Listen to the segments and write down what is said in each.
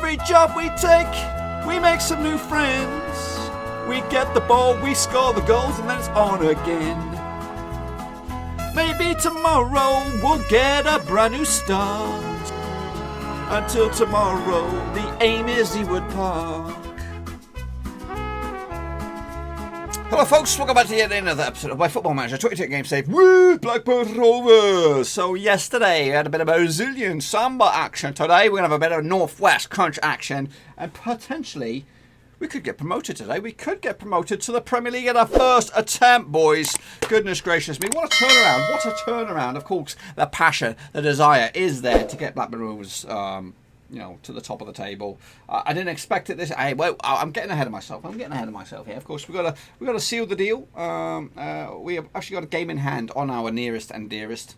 every job we take, we make some new friends. We get the ball, we score the goals, and then it's on again. Maybe tomorrow we'll get a brand new start. Until tomorrow, the aim is Ewood Park. Hello folks, welcome back to yet another episode of my Football Manager 22 game save with Blackburn Rovers. So yesterday we had a bit of Brazilian samba action. Today we're going to have a bit of Northwest crunch action, and potentially we could get promoted today. We could get promoted to the Premier League at our first attempt, boys. Goodness gracious me. What a turnaround. What a turnaround. Of course, the passion, the desire is there to get Blackburn Rovers, to the top of the table. I didn't expect it this. I'm getting ahead of myself. Here. Of course, we've got to seal the deal. We have actually got a game in hand on our nearest and dearest.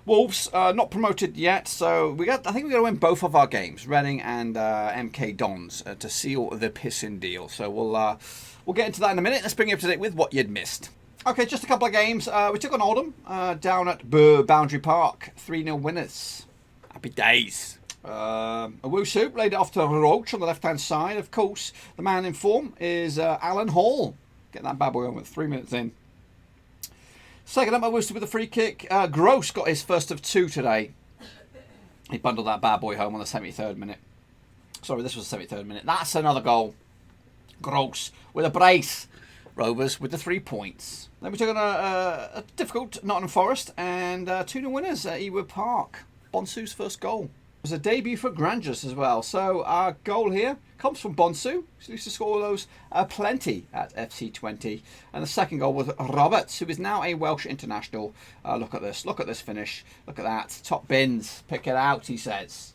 Wolves not promoted yet, so I think we're going to win both of our games, Reading and MK Dons, to seal the pissing deal. So we'll get into that in a minute. Let's bring you up to date with what you'd missed. Okay, just a couple of games. We took on Oldham down at Boundary Park, 3-0 winners. Happy days. Owusu laid it off to Roach on the left-hand side. Of course, the man in form is Alan Hall. Get that bad boy on with 3 minutes in. Second up, Owusu with a free kick. Gross got his first of two today. He bundled that bad boy home on the 73rd minute. Sorry, this was the 73rd minute. That's another goal. Gross with a brace. Rovers with the 3 points. Then we took on a difficult Nottingham Forest and 2-0 winners at Ewood Park. Bonsu's first goal. It was a debut for Grandis as well. So our goal here comes from Bonsu. He used to score those plenty at FC20. And the second goal was Roberts, who is now a Welsh international. Look at this. Look at this finish. Look at that. Top bins. Pick it out, he says.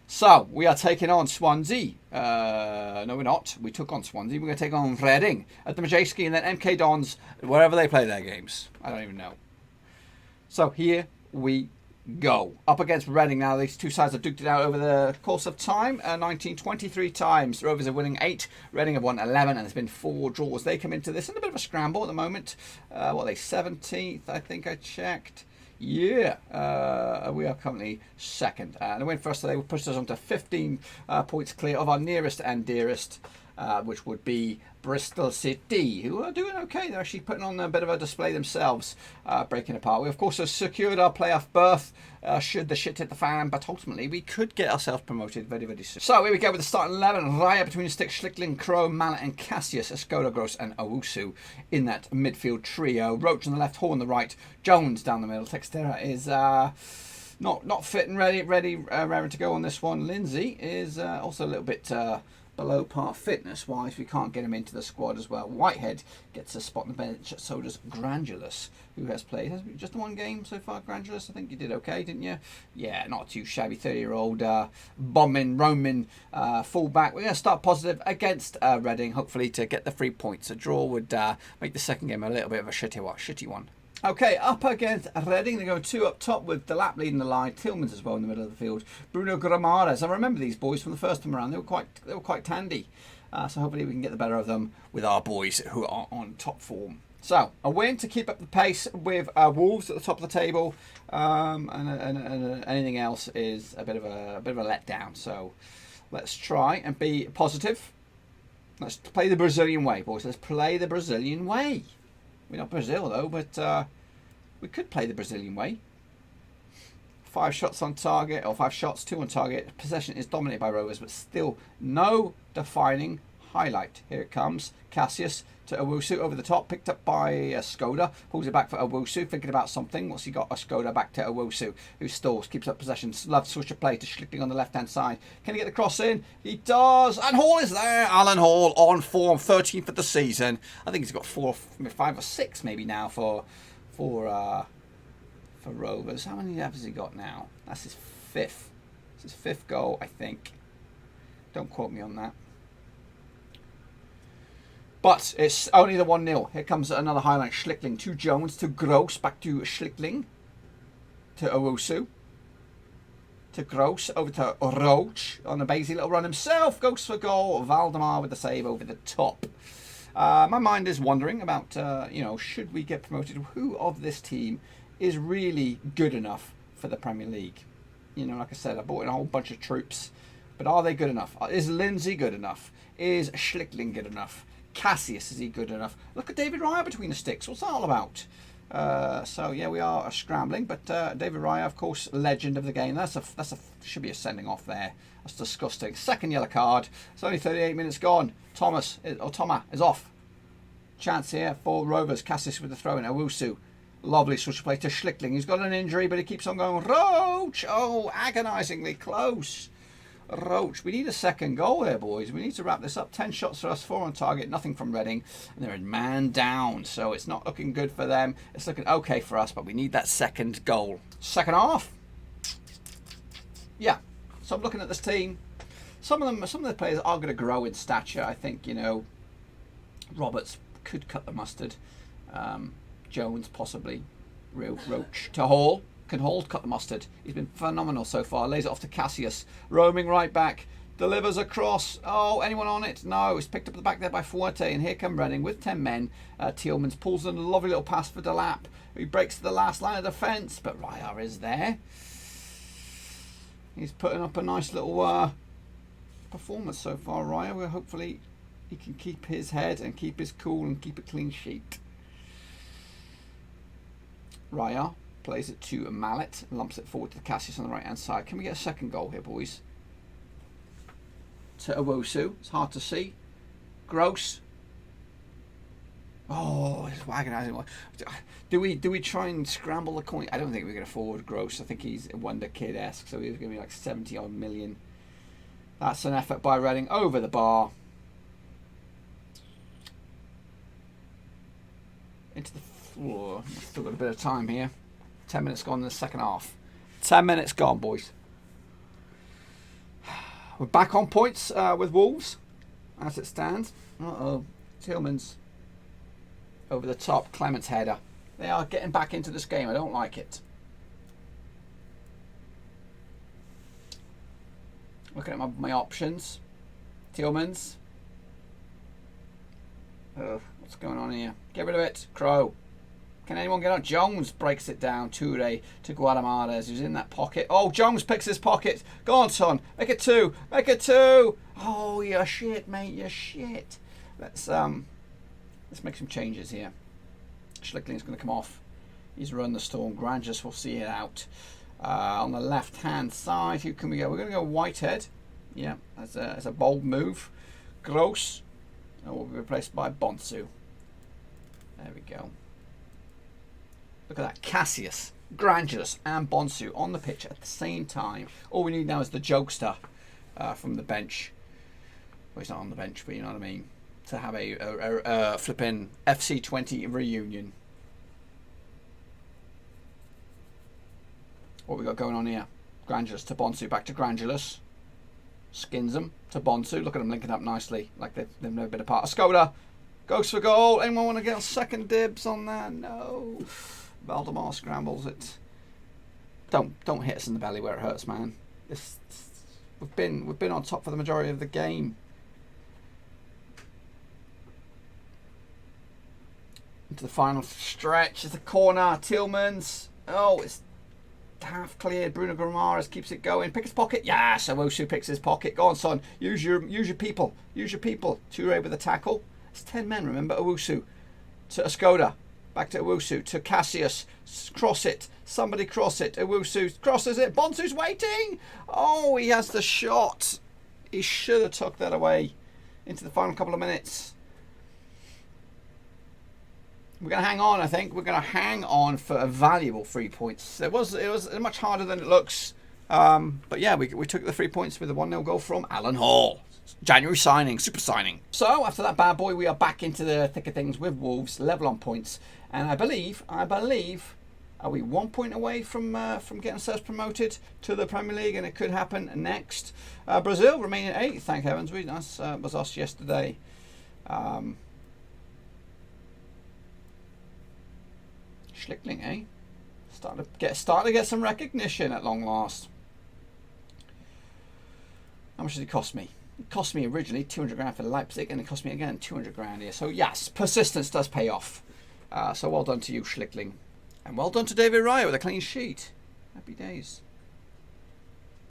So we are taking on Swansea. No, we're not. We took on Swansea. We're going to take on Reading at the Majeski and then MK Dons, wherever they play their games. I don't even know. So here we go. Up against Reading now. These two sides have duked it out over the course of time. 1923 times. Rovers are winning 8. Reading have won 11, and there's been 4 draws. They come into this in a bit of a scramble at the moment. What are they? 17th, I think I checked. Yeah, we are currently second. And the win for us today will push us on to 15 points clear of our nearest and dearest, which would be Bristol City, who are doing okay. They're actually putting on a bit of a display themselves, breaking apart. We, of course, have secured our playoff berth should the shit hit the fan, but ultimately we could get ourselves promoted very, very soon. So here we go with the starting 11. Raya between the sticks, Schlickling, Crow, Mallet and Cassius, Escoda, Gross and Owusu in that midfield trio. Roach on the left, Hall on the right, Jones down the middle. Textera is not fit and raring to go on this one. Lindsay is also a little bit below par fitness-wise. We can't get him into the squad as well. Whitehead gets a spot on the bench, so does Grandulus, who has played. Has it just the one game so far, Grandulus? I think you did okay, didn't you? Yeah, not too shabby. 30-year-old bombing, roaming fullback. We're going to start positive against Reading, hopefully to get the 3 points. A draw would make the second game a little bit of a shitty one. Okay, up against Reading, they're going 2 up top with Delap leading the line, Tillmans as well in the middle of the field, Bruno Gramares. I remember these boys from the first time around. They were quite tandy. So hopefully we can get the better of them with our boys who are on top form. So a win to keep up the pace with Wolves at the top of the table, and anything else is a bit of a letdown. So let's try and be positive. Let's play the Brazilian way, boys. Let's play the Brazilian way. We're not Brazil though, but we could play the Brazilian way. 5 shots on target, or 5 shots, 2 on target. Possession is dominated by Rovers, but still no defining highlight. Here it comes. Cassius to Owusu over the top, picked up by Skoda. Pulls it back for Owusu, thinking about something. What's he got? Skoda back to Owusu, who stalls, keeps up possession. Loves switch of play to Schlickling on the left-hand side. Can he get the cross in? He does, and Hall is there. Alan Hall on form, 13th of the season. I think he's got 4, 5 or 6 maybe now for Rovers. How many has he got now? That's his 5th. It's his 5th goal, I think. Don't quote me on that. But it's only the 1-0. Here comes another highlight. Schlickling to Jones, to Gross, back to Schlickling, to Owusu, to Gross, over to Roach on a basic little run himself. Goes for goal. Valdemar with the save over the top. My mind is wondering about, should we get promoted? Who of this team is really good enough for the Premier League? You know, like I said, I brought in a whole bunch of troops. But are they good enough? Is Lindsay good enough? Is Schlickling good enough? Cassius, is he good enough? Look at David Raya between the sticks. What's that all about? So yeah, we are scrambling, but David Raya, of course, legend of the game. Should be a sending off there. That's disgusting. Second yellow card. It's only 38 minutes gone. Toma is off. Chance here for Rovers. Cassius with the throw in. Owusu. Lovely switch play to Schlickling. He's got an injury, but he keeps on going. Roach! Oh, agonisingly close. Roach. We need a second goal here, boys. We need to wrap this up. 10 shots for us, 4 on target, nothing from Reading. And they're a man down, so it's not looking good for them. It's looking okay for us, but we need that second goal. Second half. Yeah. So I'm looking at this team. Some of the players are going to grow in stature. I think, you know, Roberts could cut the mustard. Jones possibly. Roach to Hall. Can hold, cut the mustard. He's been phenomenal so far. Lays it off to Cassius. Roaming right back. Delivers across. Oh, anyone on it? No. It's picked up at the back there by Fuerte. And here come Reading with 10 men. Tielemans pulls in a lovely little pass for Delap. He breaks to the last line of defence. But Raya is there. He's putting up a nice little performance so far, Raya. Well, hopefully he can keep his head and keep his cool and keep a clean sheet. Raya plays it to Mallet, lumps it forward to Cassius on the right hand side. Can we get a second goal here, boys? To Owusu. It's hard to see. Gross. Oh, it's agonising. Do we try and scramble the coin? I don't think we're going to forward Gross. I think he's Wonder Kid-esque, so he's going to be like 70 odd million. That's an effort by Reading over the bar. Into the floor. Still got a bit of time here. 10 minutes gone in the second half. 10 minutes gone, boys. We're back on points with Wolves as it stands. Uh-oh. Tielemans over the top. Clement's header. They are getting back into this game. I don't like it. Looking at my options. Tielemans. What's going on here? Get rid of it. Crow. Can anyone get on? Jones breaks it down. Toure to Guadamares, who's in that pocket. Oh, Jones picks his pocket. Go on, son. Make it 2. Make it 2. Oh, you're shit, mate. You're shit. Let's make some changes here. Schlickling's going to come off. He's run the storm. Granges will see it out. On the left-hand side, who can we go? We're going to go Whitehead. Yeah, as a bold move. Gross. Will be replaced by Bonsu. There we go. Look at that. Cassius, Grangelus and Bonsu on the pitch at the same time. All we need now is the jokester from the bench. Well, he's not on the bench, but you know what I mean. To have a flipping FC20 reunion. What we got going on here? Grangelus to Bonsu. Back to Grangelus. Skins them to Bonsu. Look at them linking up nicely. Like they've never been apart. Skoda goes for goal. Anyone want to get a second dibs on that? No. Valdemar scrambles it. Don't hit us in the belly where it hurts, man. We've been on top for the majority of the game. Into the final stretch. It's a corner. Tielemans. Oh, it's half cleared. Bruno Guimaraes keeps it going. Pick his pocket. Yes, Owusu picks his pocket. Go on, son. Use your people. Use your people. Toure with the tackle. It's 10 men, remember. Owusu to Skoda. Back to Owusu, to Cassius. Cross it. Somebody cross it. Owusu crosses it. Bonsu's waiting. Oh, he has the shot. He should have tucked that away into the final couple of minutes. We're going to hang on, I think. We're going to hang on for a valuable 3 points. It was much harder than it looks. But yeah, we took the 3 points with a 1-0 goal from Alan Hall. January signing, super signing. So after that bad boy, we are back into the thick of things with Wolves, level on points, and I believe, are we 1 point away from getting ourselves promoted to the Premier League, and it could happen next. Brazil remaining at 8th, thank heavens. That was us yesterday. Schlickling, eh? Starting to get some recognition at long last. How much did it cost me? It cost me originally 200 grand for Leipzig, and it cost me again 200 grand here. So yes, persistence does pay off. So well done to you, Schlickling. And well done to David Raya with a clean sheet. Happy days.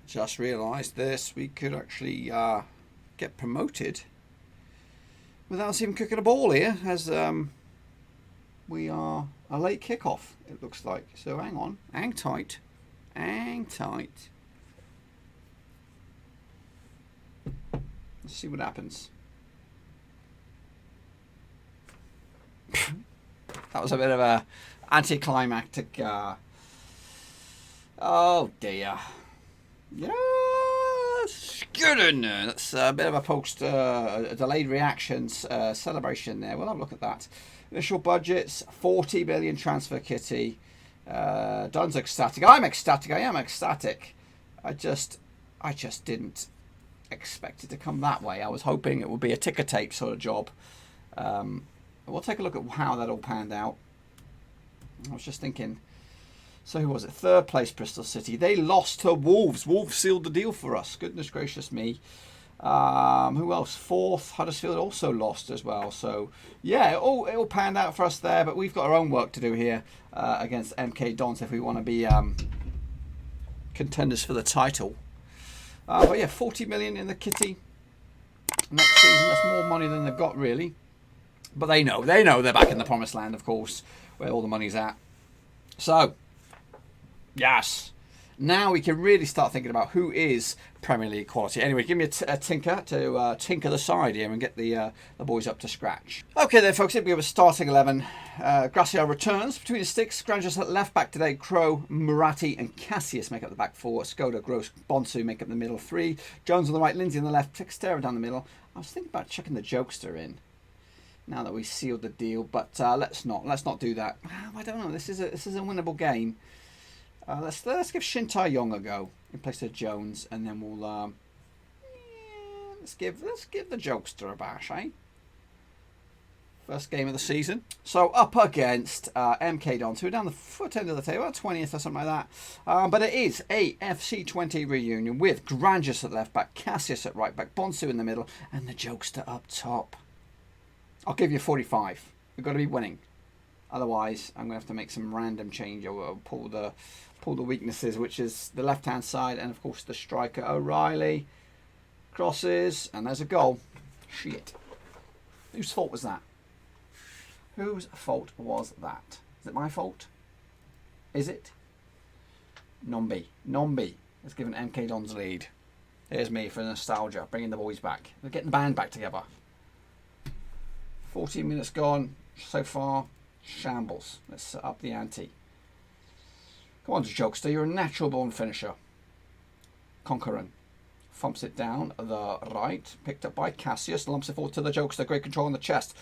Just realised this. We could actually get promoted without us even kicking a ball here, as we are a late kickoff, it looks like. So hang on. Hang tight. Hang tight. Let's see what happens. That was a bit of a anticlimactic. Oh dear. Yes, good in there. That's a bit of a delayed reactions celebration there. We'll have a look at that. Initial budgets, 40 million transfer kitty. Don's ecstatic. I'm ecstatic. I am ecstatic. I just didn't expect it to come that way. I was hoping it would be a ticker tape sort of job. We'll take a look at how that all panned out. I was just thinking, so who was it? Third place, Bristol City. They lost to Wolves. Wolves sealed the deal for us. Goodness gracious me. Who else? Fourth, Huddersfield also lost as well. So, yeah, it all panned out for us there. But we've got our own work to do here against MK Dons if we want to be contenders for the title. But yeah, 40 million in the kitty. Next season, that's more money than they've got, really. But they know they're back in the promised land, of course, where all the money's at. So, yes. Now we can really start thinking about who is Premier League quality. Anyway, give me a tinker to tinker the side here and get the boys up to scratch. Okay then, folks, here we have a starting 11. Gracia returns between the sticks. Granges at left back today. Crow, Murati and Cassius make up the back four. Skoda, Gross, Bonsu make up the middle three. Jones on the right, Lindsay on the left, Textera down the middle. I was thinking about chucking the Jokester in now that we sealed the deal, but let's not do that. I don't know. This is a winnable game. Let's give Shin Tae-yong a go in place of Jones, and then we'll let's give the Jokester a bash, eh? First game of the season. So up against MK Dons, who are down the foot end of the table, about 20th or something like that. But it is a FC20 reunion with Granges at left back, Cassius at right back, Bonsu in the middle, and the Jokester up top. I'll give you 45. We've got to be winning. Otherwise, I'm going to have to make some random change. Or pull the weaknesses, which is the left-hand side, and of course the striker O'Reilly. Crosses, and there's a goal. Shit. Whose fault was that? Whose fault was that? Is it my fault? Is it? Nombi has given MK Dons lead. Here's me for nostalgia, bringing the boys back. We're getting the band back together. 14 minutes gone so far. Shambles. Let's up the ante. Come on, Jokester. You're a natural born finisher. Conqueror thumps it down the right. Picked up by Cassius. Lumps it forward to the Jokester. Great control on the chest.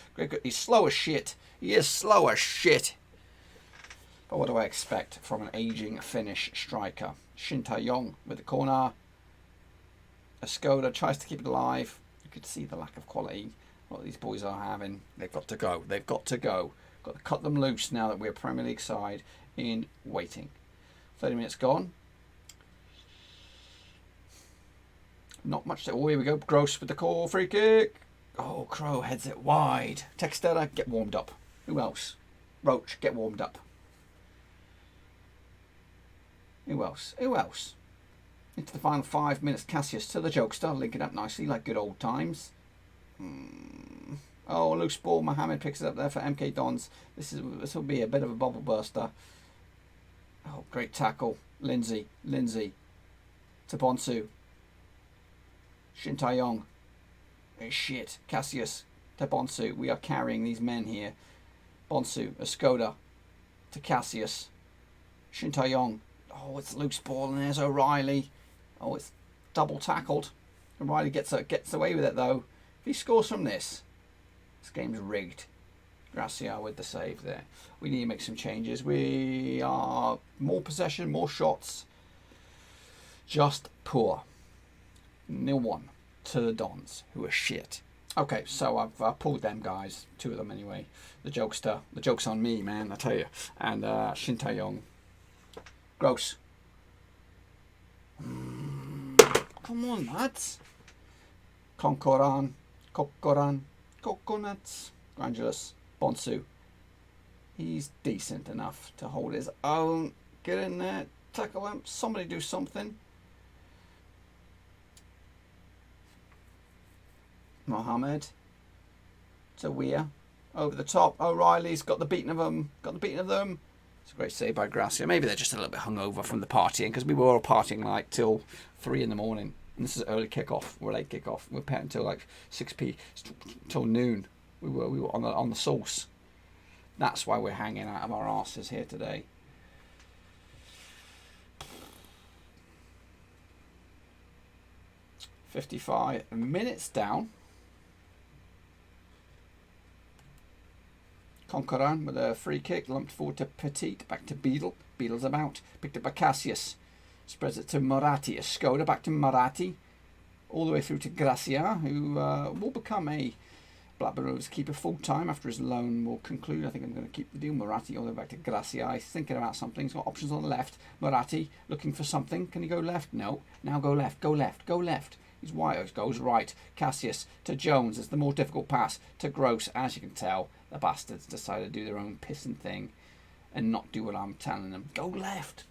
He's slow as shit. He is slow as shit. But what do I expect from an aging Finnish striker? Shin Tae-yong with the corner. Skoda tries to keep it alive. You could see the lack of quality. What these boys are having. They've got to go. They've got to go. Got to cut them loose now that we're a Premier League side in waiting. 30 minutes gone. Not much. Oh, here we go. Gross with the call. Free kick. Oh, Crow heads it wide. Textera, get warmed up. Who else? Roach, get warmed up. Who else? Who else? Into the final 5 minutes. Cassius to the Jokester. Linking up nicely like good old times. Oh, loose ball. Mohammed picks it up there for MK Dons. This will be a bit of a bubble burster. Oh, great tackle. Lindsay to Bonsu. Shin Tae-yong. Oh, shit. Cassius to Bonsu. We are carrying these men here. Bonsu, Skoda to Cassius. Shin Tae-yong. Oh, it's loose ball, and there's O'Reilly. Oh, it's double tackled. O'Reilly gets away with it though. If he scores from this game's rigged. Gracia with the save there. We need to make some changes. We are more possession, more shots. Just poor. 0-1 to the Dons, who are shit. Okay, so I've pulled them guys. 2 of them anyway. The Jokester. The joke's on me, man, I tell you. And Shin Tae-yong. Gross. Come on, lads. Concoran. Coconuts. Granulus. Bonsu. He's decent enough to hold his own. Get in there. Tackle him. Somebody do something. Mohammed to Weir. Over the top. O'Reilly's got the beating of them. Got the beating of them. It's a great save by Gracia. Maybe they're just a little bit hungover from the partying, because we were all partying like till 3 in the morning. And this is early kickoff. We're late kickoff. We're paying until like 6 till noon. We were on the sauce. That's why we're hanging out of our asses here today. .55 minutes down. Conqueran with a free kick, lumped forward to Petit, back to Beadle. Beadle's about, picked up by Cassius. Spreads it to Moratti, a Skoda, back to Moratti. All the way through to Gracia, who will become a Blackburn Rovers keeper full-time after his loan will conclude. I think I'm going to keep the deal. Moratti all the way back to Gracia. He's thinking about something. He's got options on the left. Moratti looking for something. Can he go left? No. Now go left, go left, go left. He's wide. He goes right. Cassius to Jones. It's the more difficult pass to Gross. As you can tell, the bastards decided to do their own pissing thing and not do what I'm telling them. Go left.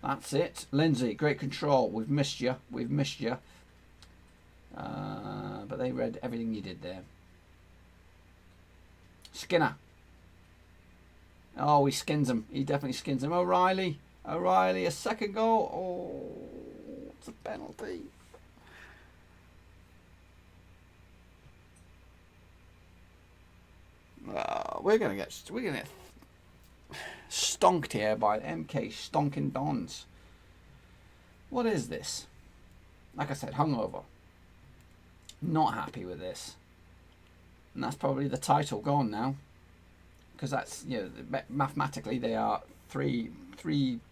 That's it. Lindsay, great control. We've missed you. We've missed you. But they read everything you did there. Skinner. Oh, he skins him. He definitely skins him. O'Reilly. O'Reilly, a second goal. Oh, it's a penalty. We're gonna get stonked here by MK stonking Dons. What is this? Like I said, hungover. Not happy with this, and that's probably the title gone now, because that's, you know, mathematically they are three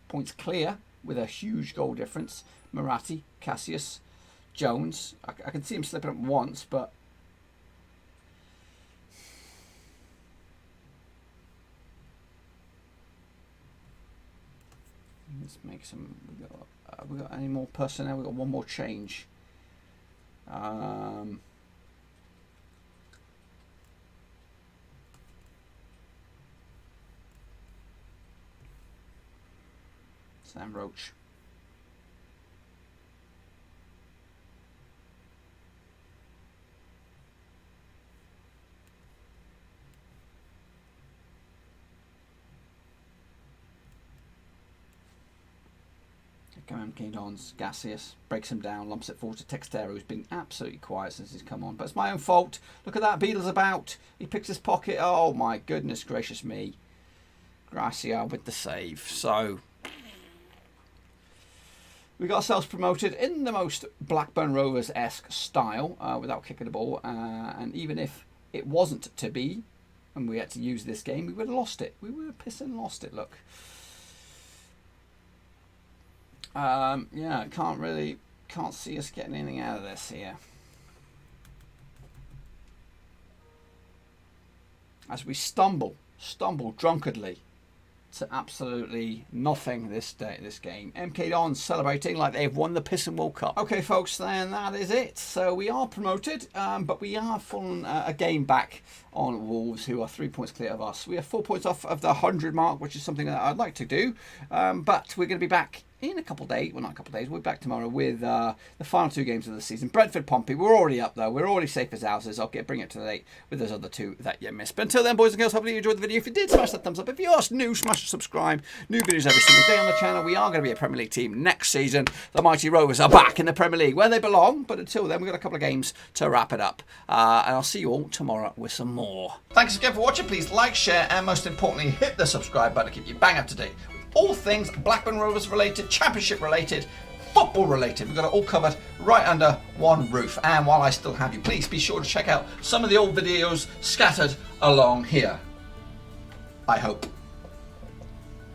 points clear with a huge goal difference. Moratti, Cassius, Jones. I can see him slipping up once, but let's make some. We got any more personnel? We got one more change. Sam Roach. MK Dons, Gaseous, breaks him down, lumps it forward to Textero, who's been absolutely quiet since he's come on. But it's my own fault. Look at that, Beadle's about. He picks his pocket. Oh my goodness gracious me. Gracia with the save. So we got ourselves promoted in the most Blackburn Rovers-esque style, without kicking the ball. And even if it wasn't to be, and we had to use this game, we would have lost it. We would have pissing lost it, look. Yeah, can't see us getting anything out of this here. As we stumble drunkenly to absolutely nothing this game. MK Dons celebrating like they've won the Piss and World Cup. Okay, folks, then that is it. So we are promoted, but we are fallen a game back on Wolves, who are 3 points clear of us. We are 4 points off of the 100 mark, which is something that I'd like to do. But we're going to be back in a couple of days. Well, not a couple of days. We're back tomorrow with the final 2 games of the season. Brentford, Pompey. We're already up there. We're already safe as houses. I'll bring it to the date with those other 2 that you missed. But until then, boys and girls, hopefully you enjoyed the video. If you did, smash that thumbs up. If you are new, smash the subscribe. New videos every single day on the channel. We are going to be a Premier League team next season. The mighty Rovers are back in the Premier League, where they belong. But until then, we've got a couple of games to wrap it up. And I'll see you all tomorrow with some more. Thanks again for watching. Please like, share, and most importantly, hit the subscribe button to keep you bang up to date. All things Blackburn Rovers related, championship related, football related. We've got it all covered right under one roof. And while I still have you, please be sure to check out some of the old videos scattered along here. I hope.